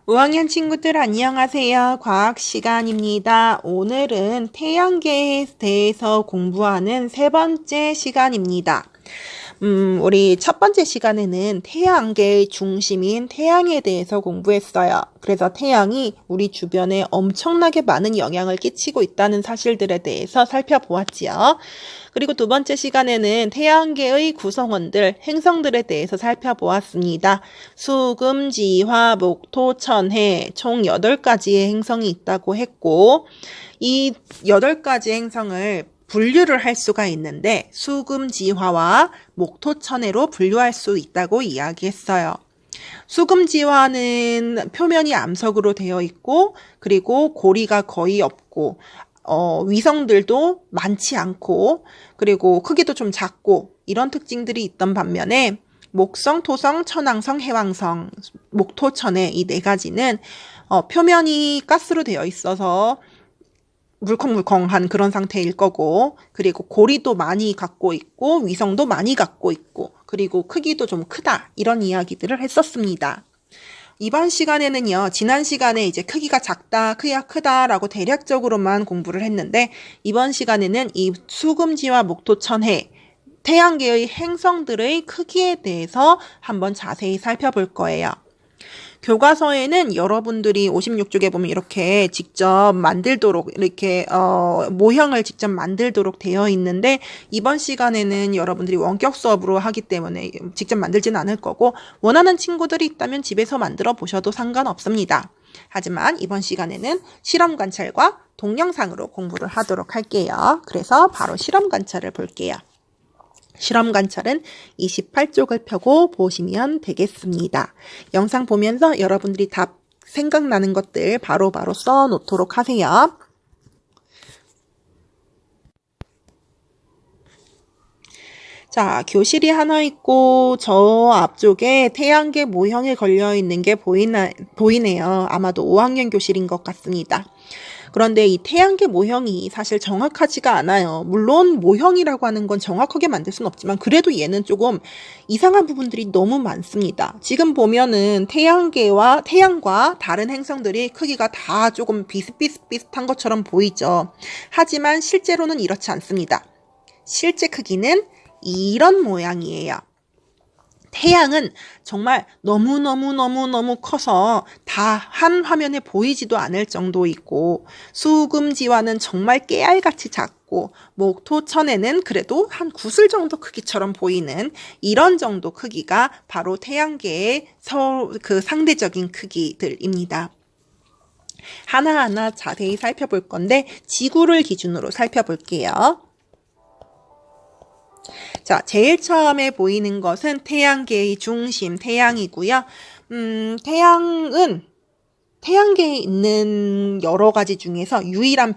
5학년 친구들 안녕하세요. 과학 시간입니다. 오늘은 태양계에 대해서 공부하는 세 번째 시간입니다. 우리 첫 번째 시간에는 태양계의 중심인 태양에 대해서 공부했어요. 그래서 태양이 우리 주변에 엄청나게 많은 영향을 끼치고 있다는 사실들에 대해서 살펴보았지요. 그리고 두 번째 시간에는 태양계의 구성원들, 행성들에 대해서 살펴보았습니다. 수금, 지화, 목토, 천해 총 8가지의 행성이 있다고 했고 이 8가지 행성을 분류를 할 수가 있는데 수금지화와 목토천해로 분류할 수 있다고 이야기했어요. 수금지화는 표면이 암석으로 되어 있고 그리고 고리가 거의 없고 위성들도 많지 않고 그리고 크기도 좀 작고 이런 특징들이 있던 반면에 목성, 토성, 천왕성, 해왕성, 목토천해 이 4가지는 표면이 가스로 되어 있어서 물컹물컹한 그런 상태일 거고 그리고 고리도 많이 갖고 있고 위성도 많이 갖고 있고 그리고 크기도 좀 크다 이런 이야기들을 했었습니다. 이번 시간에는요, 지난 시간에 이제 크기가 작다, 크다라고 대략적으로만 공부를 했는데 이번 시간에는 이 수금지와 목토천해 태양계의 행성들의 크기에 대해서 한번 자세히 살펴볼 거예요. 교과서에는 여러분들이 56쪽에 보면 이렇게 직접 만들도록 이렇게 모형을 직접 만들도록 되어 있는데 이번 시간에는 여러분들이 원격 수업으로 하기 때문에 직접 만들지는 않을 거고 원하는 친구들이 있다면 집에서 만들어 보셔도 상관없습니다. 하지만 이번 시간에는 실험 관찰과 동영상으로 공부를 하도록 할게요. 그래서 바로 실험 관찰을 볼게요. 실험 관찰은 28쪽을 펴고 보시면 되겠습니다. 영상 보면서 여러분들이 답 생각나는 것들 바로바로 써 놓도록 하세요. 자, 교실이 하나 있고 저 앞쪽에 태양계 모형이 걸려 있는 게 보이네요. 아마도 5학년 교실인 것 같습니다. 그런데 이 태양계 모형이 사실 정확하지가 않아요. 물론 모형이라고 하는 건 정확하게 만들 수는 없지만 그래도 얘는 조금 이상한 부분들이 너무 많습니다. 지금 보면은 태양과 다른 행성들이 크기가 다 조금 비슷한 것처럼 보이죠. 하지만 실제로는 이렇지 않습니다. 실제 크기는 이런 모양이에요. 태양은 정말 너무너무 커서 다 한 화면에 보이지도 않을 정도이고 수금지화는 정말 깨알같이 작고 목토천해는 그래도 한 구슬 정도 크기처럼 보이는 이런 정도 크기가 바로 태양계의 그 상대적인 크기들입니다. 하나하나 자세히 살펴볼 건데 지구를 기준으로 살펴볼게요. 자, 제일 처음에 보이는 것은 태양계의 중심, 태양이고요. 태양은 태양계에 있는 여러 가지 중에서 유일한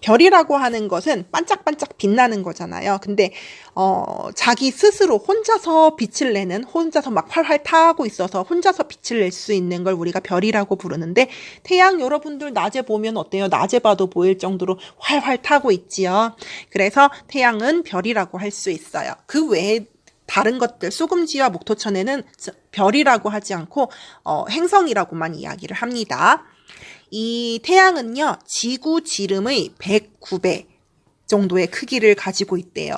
별이라고 하는 것은 반짝반짝 빛나는 거잖아요. 근데 자기 스스로 혼자서 빛을 내는, 혼자서 막 활활 타고 있어서 혼자서 빛을 낼 수 있는 걸 우리가 별이라고 부르는데 태양 여러분들 낮에 보면 어때요? 낮에 봐도 보일 정도로 활활 타고 있지요. 그래서 태양은 별이라고 할 수 있어요. 그 외에 다른 것들, 수금지와 목토천해는 별이라고 하지 않고 행성이라고만 이야기를 합니다. 이 태양은요, 지구 지름의 109배 정도의 크기를 가지고 있대요.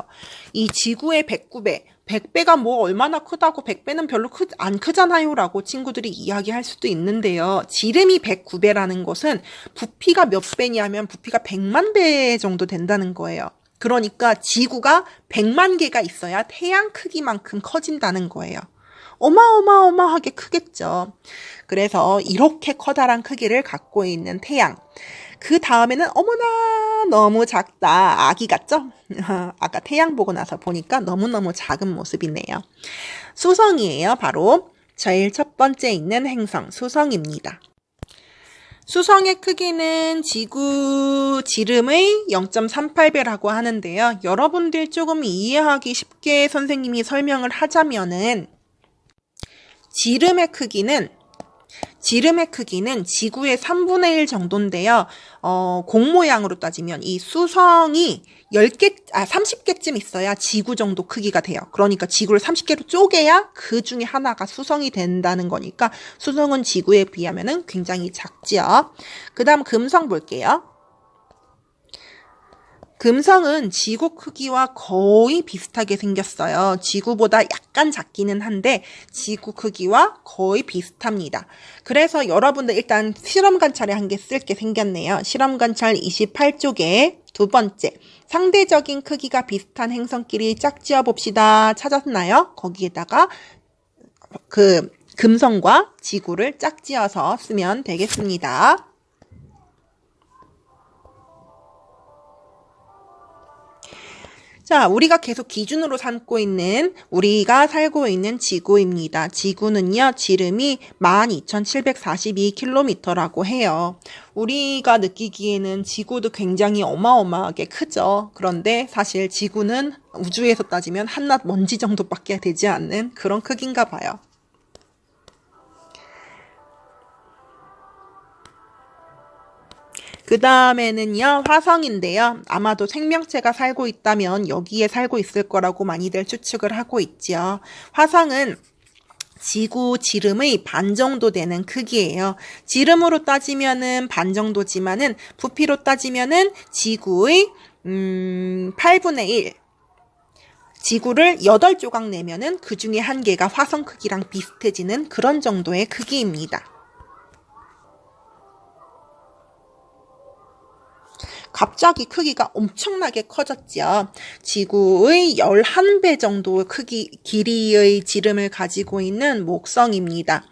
이 지구의 109배, 100배가 뭐 얼마나 크다고 100배는 별로 안 크잖아요 라고 친구들이 이야기할 수도 있는데요. 지름이 109배라는 것은 부피가 몇 배냐면 부피가 100만 배 정도 된다는 거예요. 그러니까 지구가 100만 개가 있어야 태양 크기만큼 커진다는 거예요. 어마어마하게 크겠죠. 그래서 이렇게 커다란 크기를 갖고 있는 태양. 그 다음에는 어머나 너무 작다. 아기 같죠? 아까 태양 보고 나서 보니까 너무너무 작은 모습이네요. 수성이에요. 바로 제일 첫 번째 있는 행성 수성입니다. 수성의 크기는 지구 지름의 0.38배라고 하는데요. 여러분들 조금 이해하기 쉽게 선생님이 설명을 하자면은 지름의 크기는 지름의 크기는 지구의 3분의 1 정도인데요. 공 모양으로 따지면 이 수성이 30개쯤 있어야 지구 정도 크기가 돼요. 그러니까 지구를 30개로 쪼개야 그 중에 하나가 수성이 된다는 거니까 수성은 지구에 비하면 굉장히 작지요. 그 다음 금성 볼게요. 금성은 지구 크기와 거의 비슷하게 생겼어요. 지구보다 약간 작기는 한데 지구 크기와 거의 비슷합니다. 그래서 여러분들 일단 실험 관찰에 한 개 쓸 게 생겼네요. 실험 관찰 28쪽에 두 번째, 상대적인 크기가 비슷한 행성끼리 짝지어 봅시다. 찾았나요? 거기에다가 그 금성과 지구를 짝지어서 쓰면 되겠습니다. 자, 우리가 계속 기준으로 삼고 있는 우리가 살고 있는 지구입니다. 지구는요, 지름이 12,742km라고 해요. 우리가 느끼기에는 지구도 굉장히 어마어마하게 크죠. 그런데 사실 지구는 우주에서 따지면 한낱 먼지 정도밖에 되지 않는 그런 크기인가 봐요. 그 다음에는요, 화성인데요. 아마도 생명체가 살고 있다면 여기에 살고 있을 거라고 많이들 추측을 하고 있죠. 화성은 지구 지름의 반 정도 되는 크기예요. 지름으로 따지면은 반 정도지만은 부피로 따지면은 지구의 8분의 1. 지구를 8조각 내면은 그 중에 한 개가 화성 크기랑 비슷해지는 그런 정도의 크기입니다. 갑자기 크기가 엄청나게 커졌죠. 지구의 11배 정도 길이의 지름을 가지고 있는 목성입니다.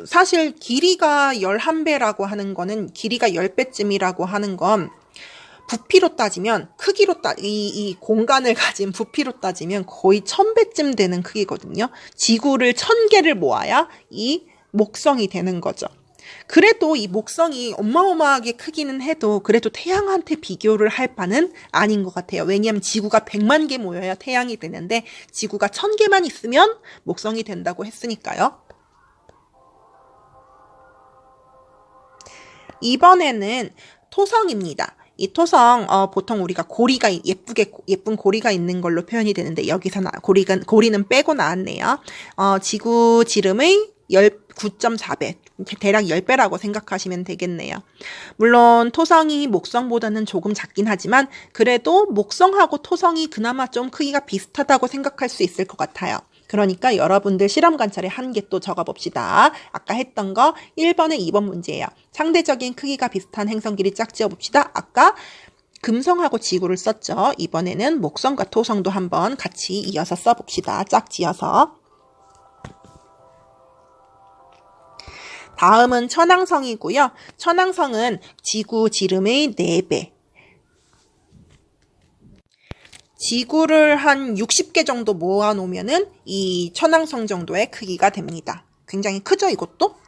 사실 길이가 11배라고 하는 거는 길이가 10배쯤이라고 하는 건 부피로 따지면 이 공간을 가진 부피로 따지면 거의 1000배쯤 되는 크기거든요. 지구를 1000개를 모아야 이 목성이 되는 거죠. 그래도 이 목성이 어마어마하게 크기는 해도 그래도 태양한테 비교를 할 바는 아닌 것 같아요. 왜냐하면 지구가 100만 개 모여야 태양이 되는데 지구가 1000개만 있으면 목성이 된다고 했으니까요. 이번에는 토성입니다. 이 토성 보통 우리가 고리가 예쁜 고리가 있는 걸로 표현이 되는데 여기서 고리는 빼고 나왔네요. 지구 지름의 9.4배, 대략 10배라고 생각하시면 되겠네요. 물론 토성이 목성보다는 조금 작긴 하지만 그래도 목성하고 토성이 그나마 좀 크기가 비슷하다고 생각할 수 있을 것 같아요. 그러니까 여러분들 실험 관찰에 한 개 또 적어봅시다. 아까 했던 거 1번에 2번 문제예요. 상대적인 크기가 비슷한 행성끼리 짝지어 봅시다. 아까 금성하고 지구를 썼죠. 이번에는 목성과 토성도 한번 같이 이어서 써봅시다. 짝지어서. 다음은 천왕성이고요. 천왕성은 지구 지름의 4배. 지구를 한 60개 정도 모아놓으면은 이 천왕성 정도의 크기가 됩니다. 굉장히 크죠, 이것도?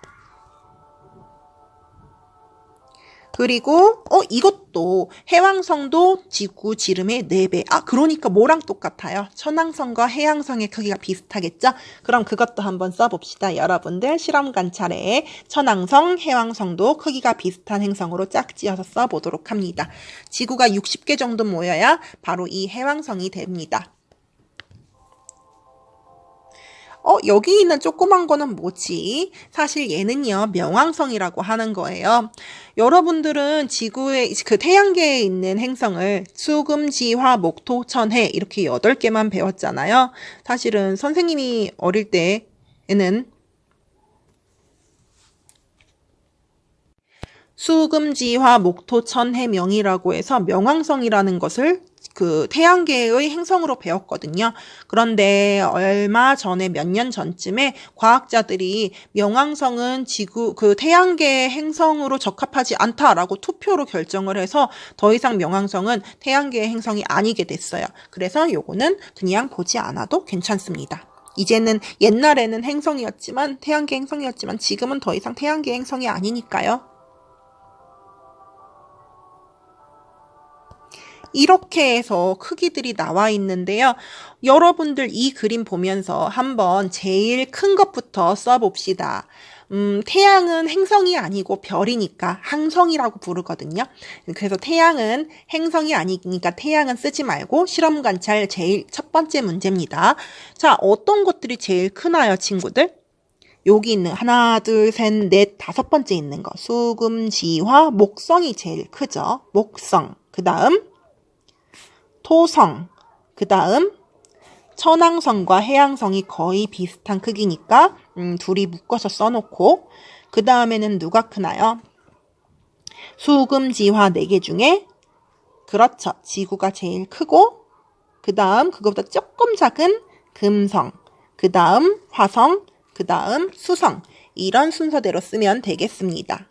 그리고 이것도 해왕성도 지구 지름의 4배. 그러니까 뭐랑 똑같아요? 천왕성과 해왕성의 크기가 비슷하겠죠? 그럼 그것도 한번 써봅시다. 여러분들 실험 관찰에 천왕성, 해왕성도 크기가 비슷한 행성으로 짝지어서 써보도록 합니다. 지구가 60개 정도 모여야 바로 이 해왕성이 됩니다. 여기 있는 조그만 거는 뭐지? 사실 얘는요, 명왕성이라고 하는 거예요. 여러분들은 지구의, 태양계에 있는 행성을 수금, 지화, 목, 토, 천, 해 이렇게 8개만 배웠잖아요. 사실은 선생님이 어릴 때에는 수금, 지화, 목, 토, 천, 해, 명이라고 해서 명왕성이라는 것을 태양계의 행성으로 배웠거든요. 그런데 얼마 전에 몇 년 전쯤에 과학자들이 명왕성은 태양계의 행성으로 적합하지 않다라고 투표로 결정을 해서 더 이상 명왕성은 태양계의 행성이 아니게 됐어요. 그래서 요거는 그냥 보지 않아도 괜찮습니다. 이제는 옛날에는 행성이었지만 태양계 행성이었지만 지금은 더 이상 태양계 행성이 아니니까요. 이렇게 해서 크기들이 나와 있는데요. 여러분들 이 그림 보면서 한번 제일 큰 것부터 써봅시다. 태양은 행성이 아니고 별이니까 항성이라고 부르거든요. 그래서 태양은 행성이 아니니까 태양은 쓰지 말고 실험 관찰 제일 첫 번째 문제입니다. 자, 어떤 것들이 제일 크나요, 친구들? 여기 있는 하나, 둘, 셋, 넷, 다섯 번째 있는 거. 수금, 지화, 목성이 제일 크죠. 목성. 그 다음 토성. 그 다음 천왕성과 해왕성이 거의 비슷한 크기니까 둘이 묶어서 써놓고 그 다음에는 누가 크나요? 수금지화 4개 중에 그렇죠. 지구가 제일 크고 그 다음 그거보다 조금 작은 금성, 그 다음 화성, 그 다음 수성 이런 순서대로 쓰면 되겠습니다.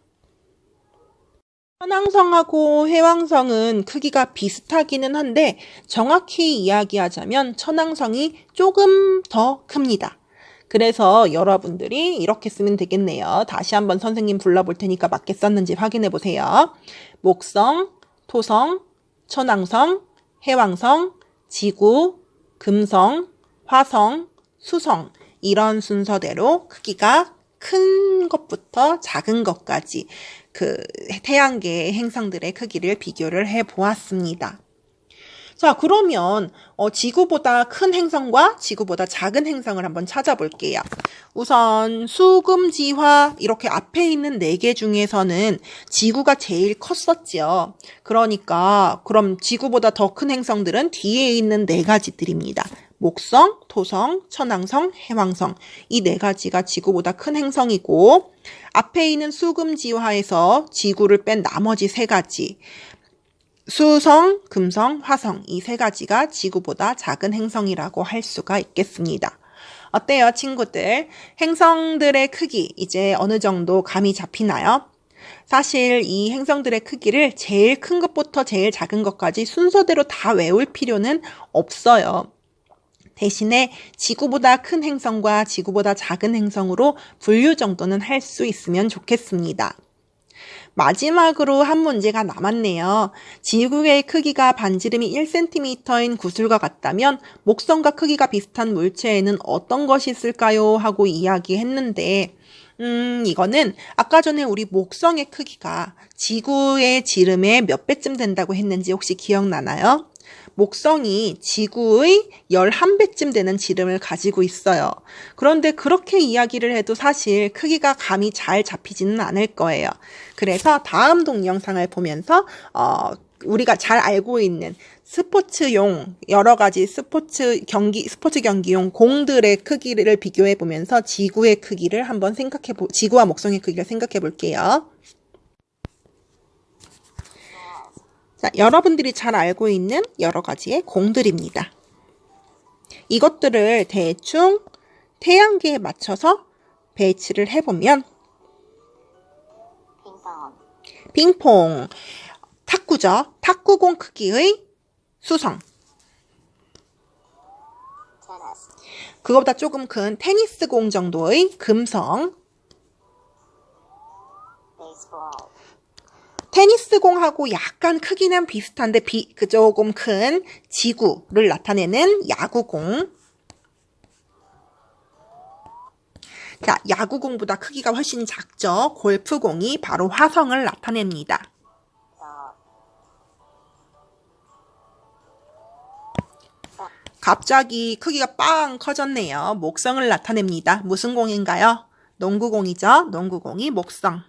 천왕성하고 해왕성은 크기가 비슷하기는 한데 정확히 이야기하자면 천왕성이 조금 더 큽니다. 그래서 여러분들이 이렇게 쓰면 되겠네요. 다시 한번 선생님 불러볼 테니까 맞게 썼는지 확인해 보세요. 목성, 토성, 천왕성, 해왕성, 지구, 금성, 화성, 수성 이런 순서대로 크기가 큰 것부터 작은 것까지 그 태양계의 행성들의 크기를 비교를 해 보았습니다. 자, 그러면 지구보다 큰 행성과 지구보다 작은 행성을 한번 찾아볼게요. 우선 수금지화 이렇게 앞에 있는 4개 중에서는 지구가 제일 컸었죠. 그러니까 그럼 지구보다 더 큰 행성들은 뒤에 있는 4가지들입니다. 목성, 토성, 천왕성, 해왕성 이 4가지가 지구보다 큰 행성이고 앞에 있는 수금지화에서 지구를 뺀 나머지 3가지 수성, 금성, 화성 이 3가지가 지구보다 작은 행성이라고 할 수가 있겠습니다. 어때요, 친구들? 행성들의 크기 이제 어느 정도 감이 잡히나요? 사실 이 행성들의 크기를 제일 큰 것부터 제일 작은 것까지 순서대로 다 외울 필요는 없어요. 대신에 지구보다 큰 행성과 지구보다 작은 행성으로 분류 정도는 할 수 있으면 좋겠습니다. 마지막으로 한 문제가 남았네요. 지구의 크기가 반지름이 1cm인 구슬과 같다면 목성과 크기가 비슷한 물체에는 어떤 것이 있을까요? 하고 이야기했는데 이거는 아까 전에 우리 목성의 크기가 지구의 지름의 몇 배쯤 된다고 했는지 혹시 기억나나요? 목성이 지구의 11배쯤 되는 지름을 가지고 있어요. 그런데 그렇게 이야기를 해도 사실 크기가 감이 잘 잡히지는 않을 거예요. 그래서 다음 동영상을 보면서 우리가 잘 알고 있는 스포츠용 여러 가지 스포츠 경기용 공들의 크기를 비교해 보면서 지구의 크기를 한번 지구와 목성의 크기를 생각해 볼게요. 자, 여러분들이 잘 알고 있는 여러 가지의 공들입니다. 이것들을 대충 태양계에 맞춰서 배치를 해보면 핑퐁, 탁구죠. 탁구공 크기의 수성. 그거보다 조금 큰 테니스공 정도의 금성. 테니스공하고 약간 크기는 비슷한데 조금 큰 지구를 나타내는 야구공. 자, 야구공보다 크기가 훨씬 작죠. 골프공이 바로 화성을 나타냅니다. 갑자기 크기가 빵 커졌네요. 목성을 나타냅니다. 무슨 공인가요? 농구공이죠. 농구공이 목성.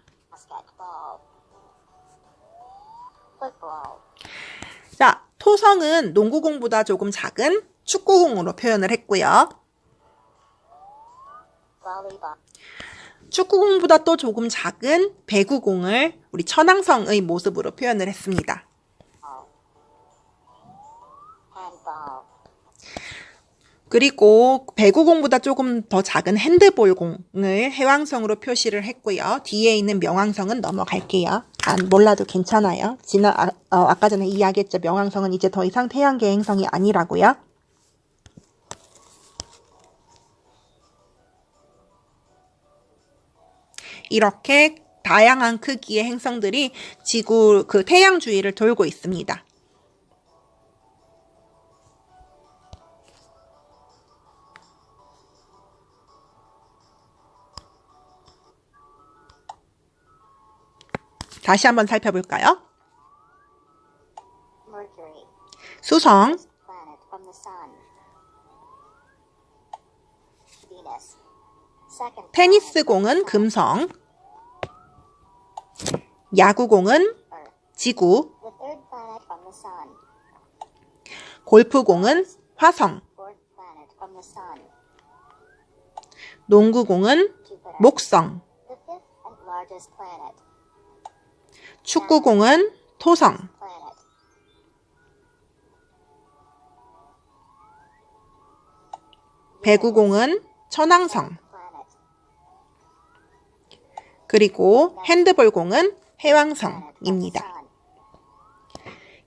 자, 토성은 농구공보다 조금 작은 축구공으로 표현을 했고요. 축구공보다 또 조금 작은 배구공을 우리 천왕성의 모습으로 표현을 했습니다. 그리고 배구공보다 조금 더 작은 핸드볼공을 해왕성으로 표시를 했고요. 뒤에 있는 명왕성은 넘어갈게요. 몰라도 괜찮아요. 아까 전에 이야기했죠. 명왕성은 이제 더 이상 태양계 행성이 아니라고요. 이렇게 다양한 크기의 행성들이 지구 태양 주위를 돌고 있습니다. 다시 한번 살펴볼까요? Mercury, 수성, planet from the sun. Venus, second 테니스 공은 금성, 야구공은 Earth, 지구, the third planet from the sun. 골프공은 화성, Fourth planet from the sun. 농구공은 Jupiter, 목성, the fifth and largest planet. 축구공은 토성, Planet. 배구공은 천왕성, Planet. 그리고 핸드볼공은 Planet from the 해왕성입니다. sun.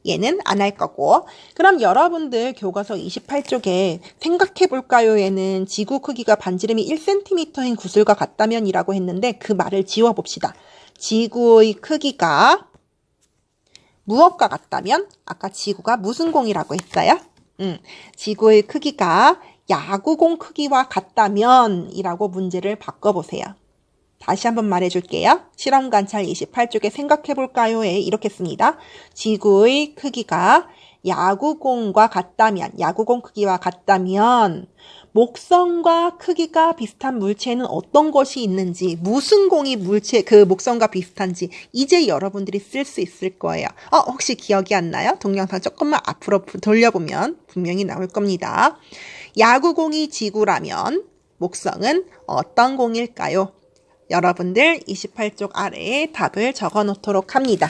얘는 안 할 거고. 그럼 여러분들 교과서 28쪽에 생각해볼까요에는 지구 크기가 반지름이 1cm인 구슬과 같다면 이라고 했는데 그 말을 지워봅시다. 지구의 크기가 무엇과 같다면? 아까 지구가 무슨 공이라고 했어요? 지구의 크기가 야구공 크기와 같다면 이라고 문제를 바꿔보세요. 다시 한번 말해줄게요. 실험 관찰 28쪽에 생각해볼까요에 이렇게 씁니다. 지구의 크기가 야구공과 같다면, 야구공 크기와 같다면 목성과 크기가 비슷한 물체는 어떤 것이 있는지, 무슨 공이 물체 그 목성과 비슷한지 이제 여러분들이 쓸 수 있을 거예요. 혹시 기억이 안 나요? 동영상 조금만 앞으로 돌려보면 분명히 나올 겁니다. 야구공이 지구라면 목성은 어떤 공일까요? 여러분들 28쪽 아래에 답을 적어 놓도록 합니다.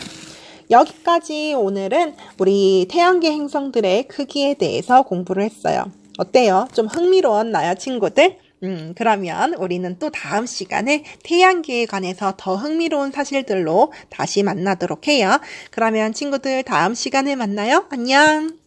여기까지 오늘은 우리 태양계 행성들의 크기에 대해서 공부를 했어요. 어때요? 좀 흥미로웠나요, 친구들? 그러면 우리는 또 다음 시간에 태양계에 관해서 더 흥미로운 사실들로 다시 만나도록 해요. 그러면 친구들 다음 시간에 만나요. 안녕!